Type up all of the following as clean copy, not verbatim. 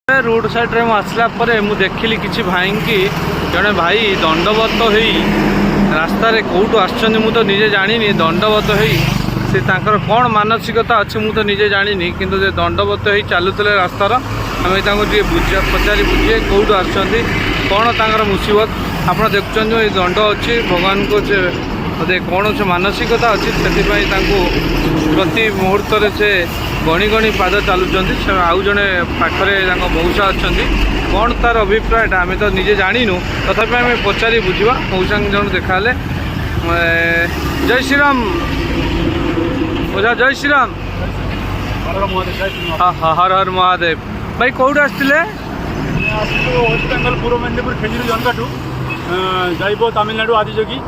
Road side रे आसला परे मु देखिली किछि भाई की जड़े भाई दंडवत हो रास्तार कौटू आसछन्ति मु तो निजे जानिनी दंडवत हो से तांकर कौन मानसिकता अच्छी मु तो निजे जानिनी किंतु जे दंडवत हो चलुले रास्तार आम बुझा पचारि बुझे कौटू आसछन्ति कौन तांकर मुसीबत आप देखुं ये दंड अच्छी भगवान को बोधे कौन से मानसिकता अच्छी से प्रति मुहूर्त से गणी गणी पाद चलुँच आउ जड़े पाखे मौसा अच्छा कौन तार अभिप्राय आम तो निजे जानिनु तथापि आम पचारि बुझा मौसा जन देखा जय श्रीराम ओझा जय श्रीराम हर हर महादेव भाई कौट आसते वेस्ट बेंगल पूर्व मेदिनीपुर खेजूरी जनकाठू जाइब तमिलनाडु आदिजोगी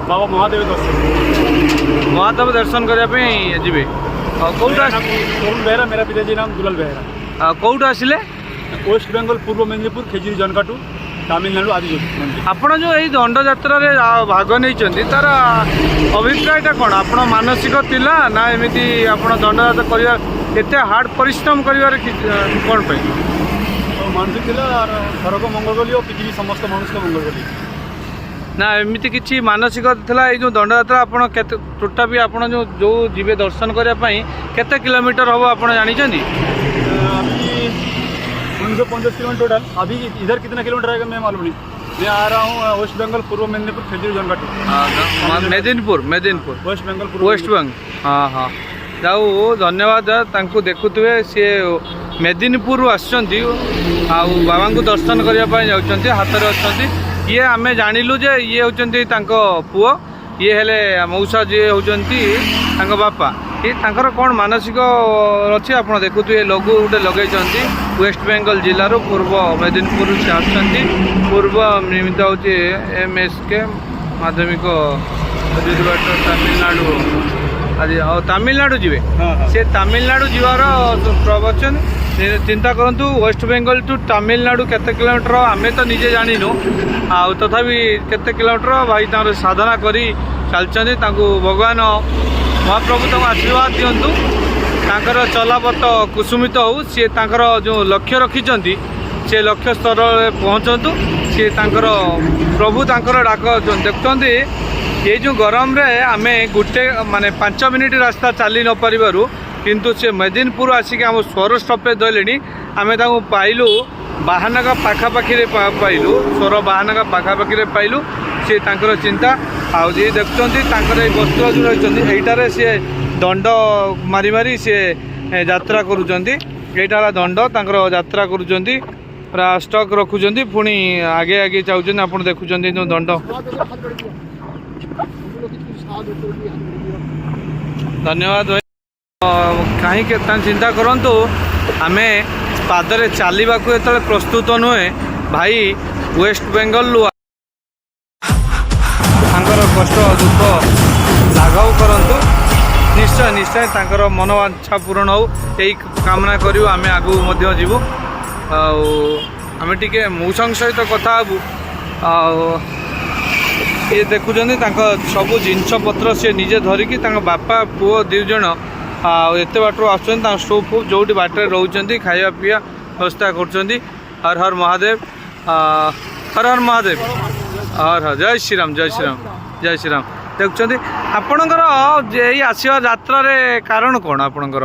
बाबा महादेव दर्शन करने जी कौट तरुण बेहरा मेरा पिताजी नाम दुलाल बेहरा कौट आसिले वेस्ट बेंगल पूर्व मेदिनीपुर खेजूरी जनकाठू तमिलनाडु आदिजोगी आपण जो यही दंड यात्रा भाग नहीं तार अभिप्रायटा कौन आप मानसिक थिला ना एमती आप दंड यात्रा कर हार्ड परिश्रम कर कौन पे मानसिक थिला सरक मंगल कली और पृथ्वी समस्त मनुष्य मंगल कली ना एमती किसी मानसिक थिला ये जो दंड यात्रा आप टोटा भी आप जो जीवे दर्शन करने केते किलोमीटर हम आप जानी 1950 किलोमीटर टोटल। अभी इधर कितना किलोमीटर आएगा मैं मालूम नहीं। मैं आ रहा हूँ वेस्ट बंगाल पूर्व मेदिनीपुर खेजूरी जनकाठू मेदिनीपुर वेस्ट बंगाल वेस्ट बंगाल हाँ हाँ जाऊ धन्यवाद तांको देखुए सी मेदिनीपुर आसुँच बाबा को दर्शन करने जाऊँच हाथ में अच्छा ये आम जानिलु जे ये होती पुओ ये हेले मौसा जी होती बापा ये तांकर कौन मानसिक अच्छी आप देखुए लघु गोटे लगे वेस्ट बेंगल जिलार पूर्व मेदिनीपुर से आसुँच पूर्व निमित्त हूँ MSK माध्यमिक तमिलनाडु आज तमिलनाडु जी से तमिलनाडु जीवार प्रवचन चिंता करूँ वेस्ट बेंगल टू तमिलनाडु केते किलोमीटर आम तो निजे जानिनु आउ तथापि केते किलोमीटर भाई साधना करी चलते भगवान महाप्रभु तक आशीर्वाद दिंतु तांकर चलापथ कुसुमित हो सी तांकर जो लक्ष्य रखिंट से लक्ष्य स्तर पहुँचतु सी तांकर प्रभु तांकर डाक देखते ये जो गरम रे आम गोटे माने 5 मिनिट रास्ता चली न पारू किंतु से मेदिनीपुर आसिक आम स्वर स्टपेज दे आम पाइलु बाहानगा पाखापाखि पाइलु स्वर बाहानगा पाखापाखि पाइलु सी तांकर चिंता आउ जी देखुं वस्त्र जो रही यहीटारे सी दंड मारी मारी सी यात्रा करुँचा दंड तांकर यात्रा करुँच पूरा स्टक रखुंट पुणी आगे आगे चाहते आप देखुं जो दंड धन्यवाद भाई कहीं चिंता करूँ आम पादरे चलने को जो प्रस्तुत नुहे भाई वेस्ट बेंगल कष्ट दुख लाघव करूँ निश्चय निश्चय तांकर मनोवांछा पूरण हो यही कामना करूँ आम आगू जीवु आम टे मौसम सहित कथा हबू ये देखुं सबू जिनस पत्र सी निजे धरिकी बापा पुओ दु जन एत बाटर आसुँच स्टोव फूव जो बाटर रोच खाया पीवा व्यवस्था कर हर हर महादेव हर हर महादेव हर हर जय श्रीराम जय श्रीराम जय श्रीराम देखुं आपणकर यही आसवा यात्रा कारण कौन आपणकर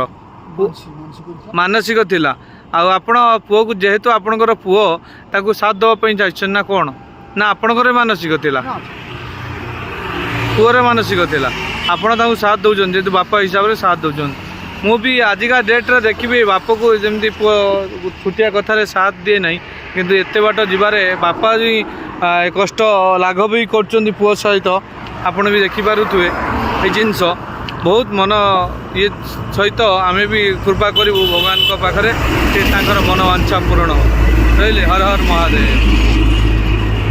मानसिक थिला आपण पुओ को जेहेतु आपणकर पुओ ताकू साथ देवाई चाहिए ना कौन ना आपणकर मानसिक थिला पुअर मानसिक थिला आपण ताकू साथ दौरान जेहेतु बापा हिसाब से साथ दौरान मु भी आजिका डेट्रे देखी बापा को जमी पुओ छुटिया कथार साथ दिए ना किंतु एत बाट जीवारे बापा भी कष्ट लाघव भी कर पुओ सहित आपण भी देखिपे ये जिनस बहुत मन ये सहित आम भी कृपा करूँ भगवान पाखे मन वांछा पूरण हो रही हर हर महादेव।